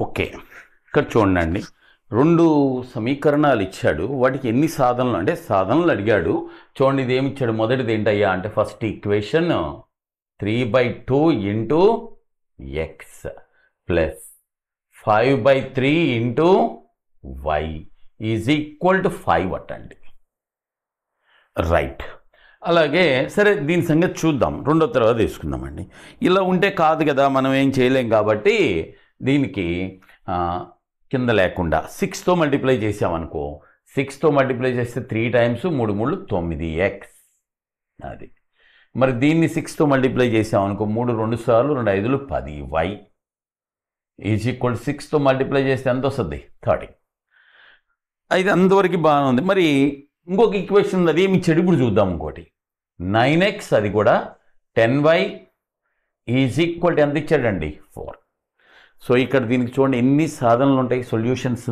Okay, ఇక్కడ చూడండి, రెండు సమీకరణాలు ఇచ్చాడు, వాటికి ఎన్ని సాధనలు అంటే సాధనలు అడిగాడు. చూడండి, ఇది ఏమి ఇచ్చాడు, మొదటిది ఏంటయ్యా అంటే first equation 3/2 into X plus 5/3 into Y is equal to 5 అట్టండి. రైట్. అలాగే సరే, దీని సంగతి చూద్దాం, రెండో తర్వాత తీసుకుందామండి. ఇలా ఉంటే కాదు కదా, మనం ఏం చేయలేం కాబట్టి దీనికి కింద లేకుండా 6తో మల్టిప్లై చేసామనుకో, 6తో మల్టిప్లై చేస్తే 3 టైమ్స్ 3 3 9x. అది మరి దీన్ని 6తో మల్టిప్లై చేసామనుకో, 3 2 సార్లు 2 5 10y ఈజ్ ఈక్వల్ 6తో మల్టిప్లై చేస్తే ఎంత వస్తుంది 30. అయితే అంతవరకు బాగానే ఉంది. మరి ఇంకొక ఈక్వేషన్ అది ఏమి ఇచ్చాడు ఇప్పుడు చూద్దాం. ఇంకోటి 9x, అది కూడా 10y ఈజ్ ఈక్వల్ టు ఎంత ఇచ్చాడండి 4. సో ఇక్కడ దీనికి చూడండి ఎన్ని సాధనలు ఉంటాయి, సొల్యూషన్స్.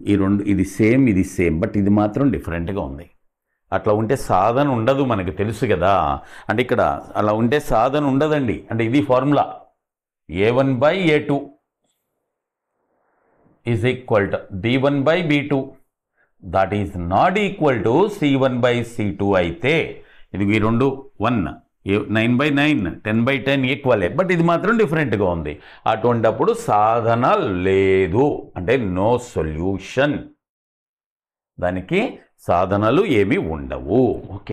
ఈ రెండు, ఇది సేమ్, బట్ ఇది మాత్రం డిఫరెంట్గా ఉంది. అట్లా ఉంటే సాధన ఉండదు, మనకు తెలుసు కదా. అంటే ఇక్కడ అలా ఉంటే సాధన ఉండదండి. అంటే ఇది formula a1/a2 is equal to b1/b2 that is not equal to c1/c2 అయితే ఇది ఈ రెండు 1 9/9 10/10 ఈక్వలే, బట్ ఇది మాత్రం డిఫరెంట్గా ఉంది. అటువంటప్పుడు సాధన లేదు, అంటే నో సొల్యూషన్, దానికి సాధనలు ఏమీ ఉండవు. ఓకే.